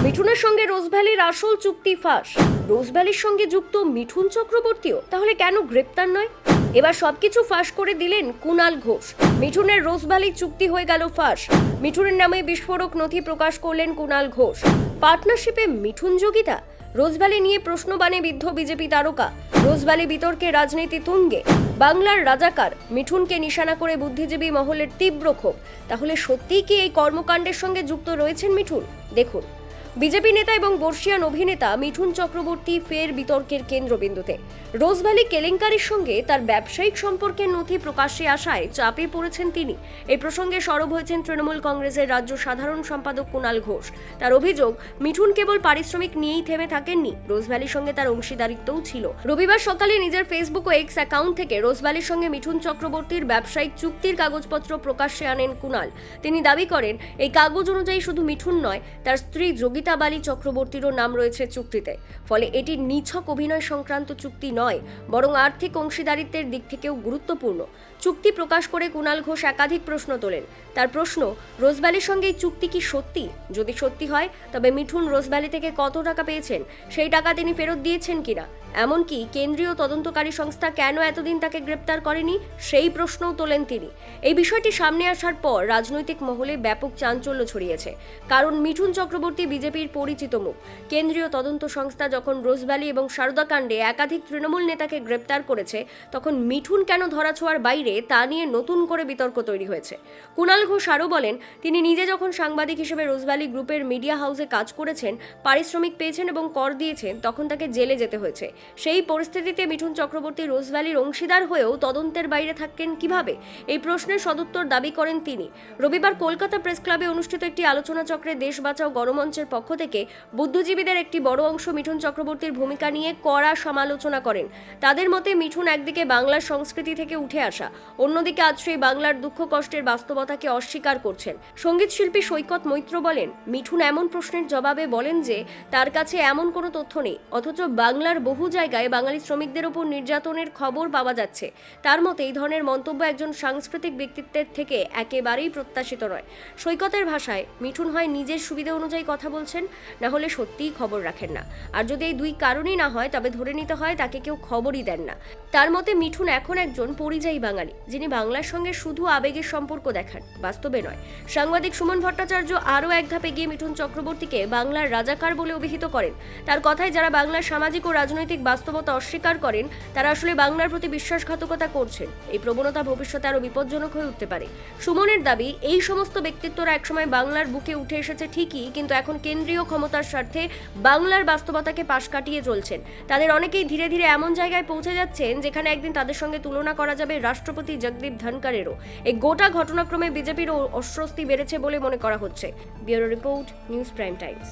মিঠুনের সঙ্গে রোজভ্যালির আসল চুক্তি ফাঁস। রোজভ্যালির সঙ্গে যুক্ত মিঠুন চক্রবর্তীও তাহলে কেন গ্রেপ্তার নয়? এবার সবকিছু ফাঁস করে দিলেন কুণাল ঘোষ। মিঠুনের রোজভ্যালি চুক্তি হয়ে গেল ফাঁস। মিঠুনের নামে বিস্ফোরক নথি প্রকাশ করলেন কুণাল ঘোষ। পার্টনারশিপে মিঠুন যোগিতা। রোজভ্যালি নিয়ে প্রশ্নবাণে বিদ্ধ বিজেপি তারকা। রোজভ্যালি বিতর্কে রাজনীতি তুঙ্গে। বাংলার রাজাকার মিঠুনকে নিশানা করে বুদ্ধিজীবী মহলের তীব্র ক্ষোভ। তাহলে সত্যিই কি এই কর্মকাণ্ডের সঙ্গে যুক্ত রয়েছেন মিঠুন? দেখুন, বিজেপি নেতা এবং বর্ষিয়ান অভিনেতা মিঠুন চক্রবর্তী ফের বিতর্কের কেন্দ্রবিন্দুতে। রোজভ্যালি কেলেঙ্কারির সঙ্গে তার ব্যবসায়িক সম্পর্কের নথি প্রকাশ্যে আসায় চাপে পড়েছেন তিনি। এই প্রসঙ্গে সরব হয়েছেন তৃণমূল কংগ্রেসের রাজ্য সাধারণ সম্পাদক কুণাল ঘোষ। তার অভিযোগ, মিঠুন কেবল পারিশ্রমিক নিয়েই থেমে থাকেননি, রোজভ্যালির সঙ্গে তার অংশীদারিত্বও ছিল। রবিবার সকালে নিজের ফেসবুক ও এক্স অ্যাকাউন্ট থেকে রোজভ্যালির সঙ্গে মিঠুন চক্রবর্তীর ব্যবসায়িক চুক্তির কাগজপত্র প্রকাশ্যে আনেন কুণাল। তিনি দাবি করেন, এই কাগজ অনুযায়ী শুধু মিঠুন নয়, তার স্ত্রী যোগিতা বালি চক্রবর্তীরও নাম রয়েছে চুক্তিতে। ফলে এটি নিছক অভিনয় সংক্রান্ত চুক্তি নয়, বরং আর্থিক অংশীদারিত্বের দিক থেকেও গুরুত্বপূর্ণ। চুক্তি প্রকাশ করে কুণাল ঘোষ একাধিক প্রশ্ন তোলেন। তার প্রশ্ন, রোজভ্যালির সঙ্গে এই চুক্তি কি সত্যি? যদি সত্যি হয়, তবে মিঠুন রোজভ্যালি থেকে কত টাকা পেয়েছেন, সেই টাকা তিনি ফেরত দিয়েছেন কিনা, এমনকি কেন্দ্রীয় তদন্তকারী সংস্থা কেন এতদিন তাকে গ্রেপ্তার করেনি, সেই প্রশ্নও তোলেন তিনি। এই বিষয়টি সামনে আসার পর রাজনৈতিক মহলে ব্যাপক চাঞ্চল্য ছড়িয়েছে। কারণ মিঠুন চক্রবর্তী বিজেপির পরিচিত মুখ। কেন্দ্রীয় তদন্ত সংস্থা যখন রোজভ্যালি এবং সারদা কাণ্ডে একাধিক তৃণমূল নেতাকে গ্রেপ্তার করেছে, তখন মিঠুন কেন ধরাছোঁয়ার বাইরে, তা নিয়ে নতুন করে বিতর্ক তৈরি হয়েছে। কুণাল ঘোষ আরও বলেন, তিনি নিজে যখন সাংবাদিক হিসেবে রোজভ্যালি গ্রুপের মিডিয়া হাউসে কাজ করেছেন, পারিশ্রমিক পেয়েছেন এবং কর দিয়েছেন, তখন তাকে জেলে যেতে হয়েছে। সেই পরিস্থিতিতে মিঠুন চক্রবর্তী রোজভ্যালির অংশীদার হয়েও তদন্তের বাইরে থাকেন কিভাবে? এই প্রশ্নের সদুত্তর দাবি করেন তিনি। রবিবার কলকাতা প্রেস ক্লাবে অনুষ্ঠিত একটি আলোচনা চক্রে দেশ বাঁচাও গণমঞ্চের পক্ষ থেকে বুদ্ধিজীবীদের একটি বড় অংশ মিঠুন চক্রবর্তীর ভূমিকা নিয়ে কড়া সমালোচনা করেন। তাদের মতে, মিঠুন একদিকে বাংলার সংস্কৃতি থেকে উঠে আসা, অন্যদিকে আজ সেই বাংলার দুঃখ কষ্টের বাস্তবতাকে অস্বীকার করছেন। সঙ্গীত শিল্পী সৈকত মৈত্র বলেন, মিঠুন এমন প্রশ্নের জবাবে বলেন যে তার কাছে এমন কোনো তথ্য নেই, অথচ বাংলার বহু জায়গায় বাঙালি শ্রমিকদের উপর নির্যাতনের খবর পাওয়া যাচ্ছে। তার মতে, এই ধরনের মন্তব্য একজন সাংস্কৃতিক ব্যক্তিত্বের থেকে একেবারেই প্রত্যাশিত নয়। সৈকতের ভাষায়, মিঠুন হয় নিজের সুবিধা অনুযায়ী কথা বলছেন, না হলে সত্যিই খবর রাখেন না। আর যদি এই দুই কারণই না হয়, তবে ধরে নিতে হয় তাকে কেউ খবরই দেন না। তার মতে, মিঠুন এখন একজন পরিযায়ী বাঙালি, যিনি বাংলার সঙ্গে শুধু আবেগের সম্পর্ক দেখান, বাস্তবে নয়। সাংবাদিক সুমন ভট্টাচার্য আরও এক ধাপ এগিয়ে মিঠুন চক্রবর্তীকে বাংলার রাজাকার বলে অভিহিত করেন। তার কথায়, যারা বাংলার সামাজিক ও রাজনৈতিক বাস্তবতা অস্বীকার করেন, তারা আসলে বাংলার প্রতি বিশ্বাসঘাতকতা করছেন। এই প্রবণতা ভবিষ্যতে আরও বিপজ্জনক হয়ে উঠতে পারে। সুমনের দাবি, এই সমস্ত ব্যক্তিত্বরা একসময় বাংলার বুকে উঠে এসেছে ঠিকই, কিন্তু এখন কেন্দ্রীয় ক্ষমতার স্বার্থে বাংলার বাস্তবতাকে পাশ কাটিয়ে চলছেন। তাদের অনেকেই ধীরে ধীরে এমন জায়গায় পৌঁছে যাচ্ছেন, যেখানে একদিন তাদের সঙ্গে তুলনা করা যাবে রাষ্ট্রপতি জগদীপ ধনকরেরও। এই গোটা ঘটনাক্রমে বিজেপির অস্বস্তি বেড়েছে বলে মনে করা হচ্ছে। Bureau report, news prime Times.